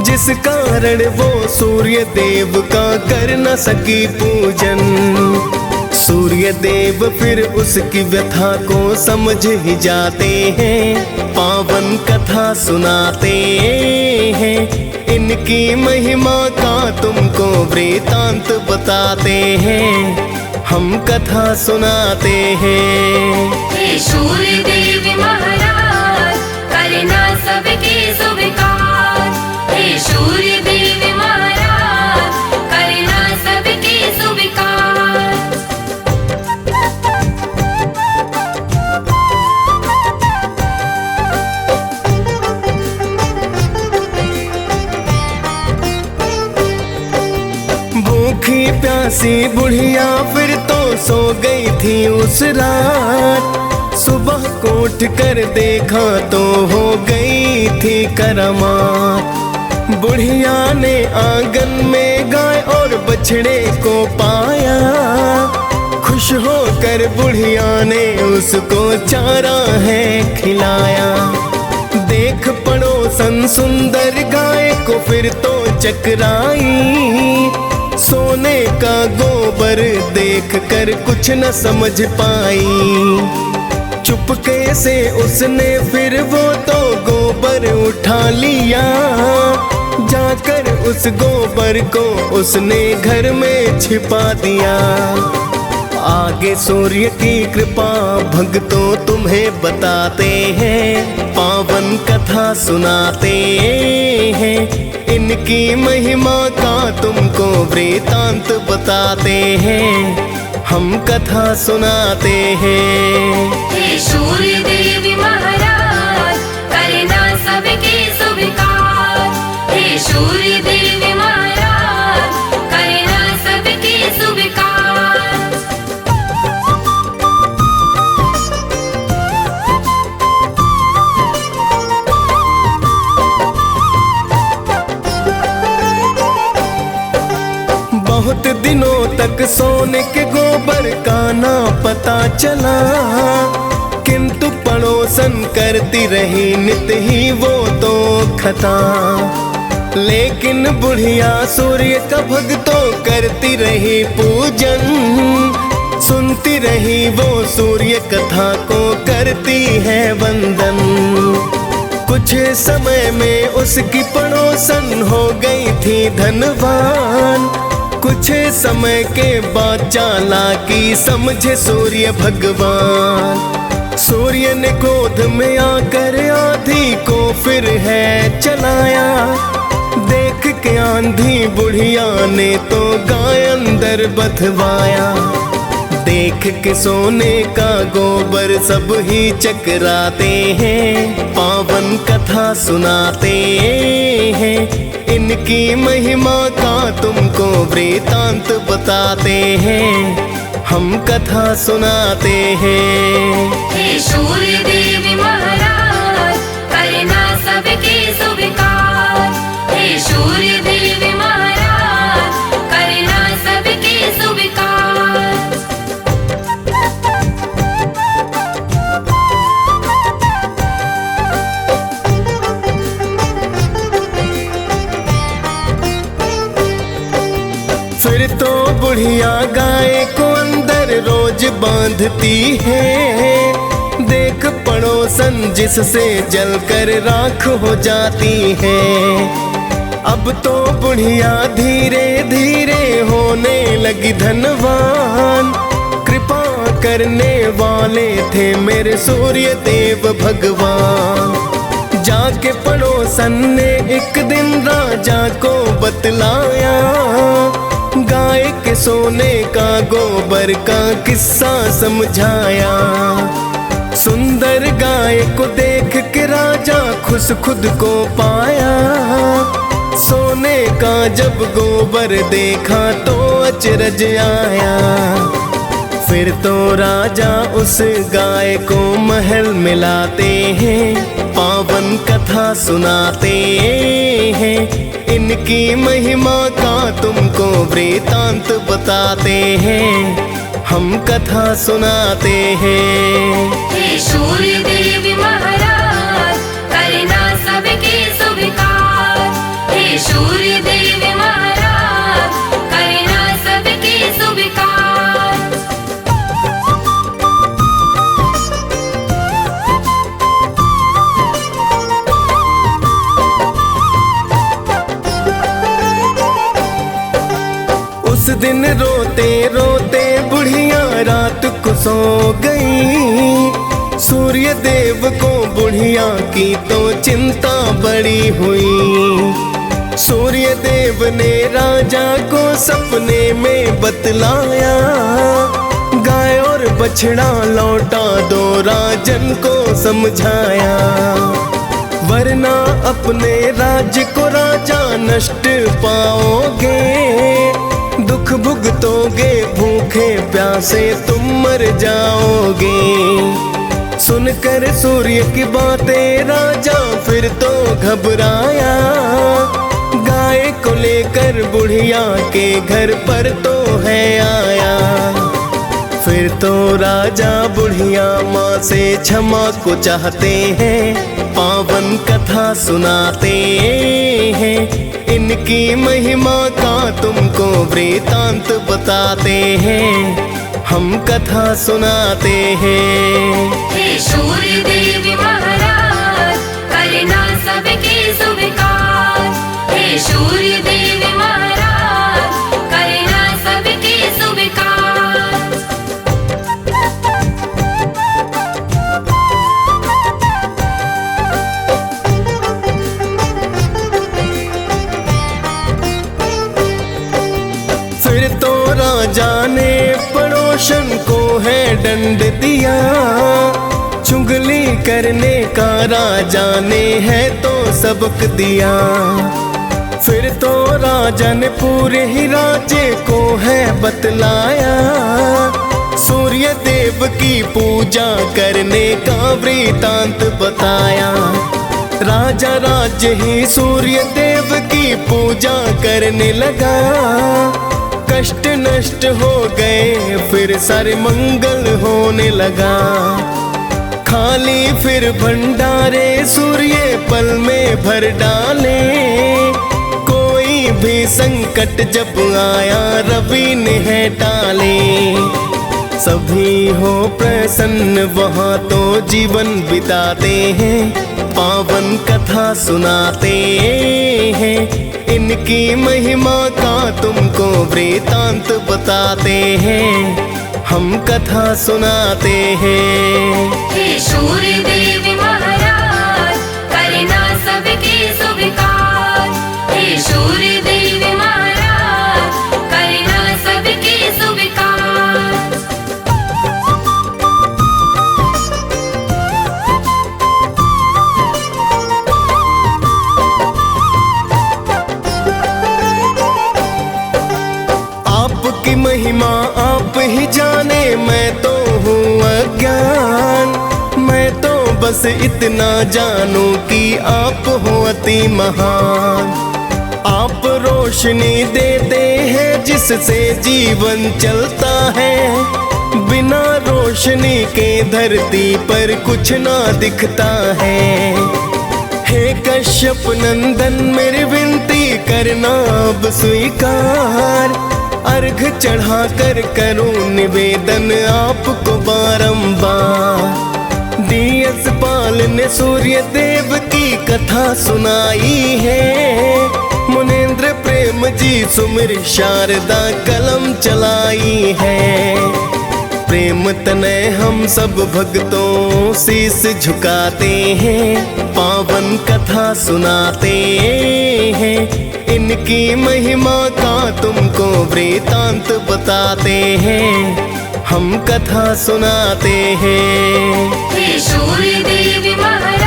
जिस कारण वो सूर्य देव का कर न सकी पूजन। सूर्य देव फिर उसकी व्यथा को समझ ही जाते हैं, पावन कथा सुनाते हैं। इनकी महिमा का तुमको वृतांत बताते हैं, हम कथा सुनाते हैं। हे सूर्य देवी महाराज करना सबके स्वीकार। हे सूर्य देवी महाराज करना सबके स्वीकार। भूखी प्यासी बुढ़िया फिर तो सो गई थी उस रात। सुबह को उठ कर देखा तो हो गई थी करामात। बुढ़िया ने आंगन में गाय और बछड़े को पाया, खुश होकर बुढ़िया ने उसको चारा है खिलाया। देख पड़ोसन सुंदर गाय को फिर तो चकराई, सोने का गोबर देख कर कुछ न समझ पाई। चुपके से उसने फिर वो तो गोबर उठा लिया, जाकर उस गोबर को उसने घर में छिपा दिया। आगे सूर्य की कृपा भक्तों तुम्हें बताते हैं, पावन कथा सुनाते हैं। इनकी महिमा का तुमको वृतांत बताते हैं, हम कथा सुनाते हैं। हे सूर्य देवी महाराज करना सबके स्वीकार। हे सूर्य देवी महाराज करना सबके स्वीकार। बहुत दिनों तक सोने के गोबर का ना पता चला, किंतु पड़ोसन करती रही नित ही वो तो खता। लेकिन बुढ़िया सूर्य का भक्तों करती रही पूजन, सुनती रही वो सूर्य कथा को करती है वंदन। कुछ समय में उसकी पड़ोसन हो गई थी धनवान, कुछ समय के बाद चालाकी समझे सूर्य भगवान। सूर्य ने क्रोध में आकर आंधी को फिर है चलाया, देख के आंधी बुढ़िया ने तो गाय अंदर बधवाया। देख के सोने का गोबर सब ही चकराते हैं, पावन कथा सुनाते हैं। इनकी महिमा का तुमको वृतांत बताते हैं, हम कथा सुनाते हैं। हे सूर्य देवी महाराज करना सबके स्वीकार। हे सूर्य देवी महाराज करना सबके स्वीकार। बुढ़िया गाय को अंदर रोज बांधती है। देख पड़ोसन जिससे जलकर राख हो जाती है। अब तो बुढ़िया धीरे धीरे होने लगी धनवान। कृपा करने वाले थे मेरे सूर्य देव भगवान। जाके पड़ोसन ने एक दिन राजा को बतलाया, गाय के सोने का गोबर का किस्सा समझाया। सुंदर गाय को देख के राजा खुश खुद को पाया। सोने का जब गोबर देखा तो अचरज आया। फिर तो राजा उस गाय को महल में लाते हैं, पावन कथा सुनाते हैं। इनकी महिमा का तुमको वृतांत बताते हैं, हम कथा सुनाते हैं। हे सूर्य देव महाराज करना सबके स्वीकार। हे सूर्य देव महाराज करना सबके स्वीकार। उस दिन रोते रोते बुढ़िया रात को सो गई। सूर्य देव को बुढ़िया की तो चिंता बड़ी हुई। सूर्य देव ने राजा को सपने में बतलाया, गाय और बछड़ा लौटा दो राजन को समझाया। वरना अपने राज्य को राजा नष्ट पाओगे। दुख भुगतोगे, भूखे प्यासे तुम मर जाओगे। सुनकर सूर्य की बातें राजा फिर तो घबराया। गाय को लेकर बुढ़िया के घर पर तो है आया। फिर तो राजा बुढ़िया माँ से क्षमा को चाहते हैं, पावन कथा सुनाते हैं। इनकी महिमा का तुमको वृतांत बताते हैं, हम कथा सुनाते हैं। हे सूर्य देव महाराज करना सबके स्वीकार। हे सूर्य देव महाराज करना सबके स्वीकार। फिर तो राजा ने पड़ोसन को है दंड दिया। चुगली करने का राजा ने है तो सबक दिया। फिर तो राजा ने पूरे ही राज्य को है बतलाया। सूर्य देव की पूजा करने का वृतांत बताया। राजा राज्य ही सूर्य देव की पूजा करने लगा। कष्ट नष्ट हो गए, फिर सारे मंगल होने लगा। खाली फिर भंडारे सूर्य पल में भर डाले। कोई भी संकट जब आया रवि ने है टाले। सभी हो प्रसन्न वहाँ तो जीवन बिताते हैं, पावन कथा सुनाते हैं। इनकी महिमा का तुमको वृतांत बताते हैं, हम कथा सुनाते हैं। हे सूर्य देव महाराज करना सबके स्वीकार। हे सूर्य देव महाराज करना सबके स्वीकार। आपकी महिमा आप ही जाने, मैं तो हूँ अज्ञान। मैं तो बस इतना जानूं कि आप हो अति महान। आप रोशनी देते हैं जिससे जीवन चलता है। बिना रोशनी के धरती पर कुछ ना दिखता है। हे कश्यप नंदन मेरी विनती करना अब स्वीकार। अर्घ चढ़ा कर करूं निवेदन आपको बारंबार। डीएस पाल ने सूर्य देव की कथा सुनाई है, मुनेंद्र प्रेम जी सुमिर शारदा कलम चलाई है। प्रेम तनय हम सब भक्तों शीस झुकाते हैं, पावन कथा सुनाते हैं। इनकी महिमा का तुमको वृतांत बताते हैं, हम कथा सुनाते हैं। हे सूर्य देव महाराज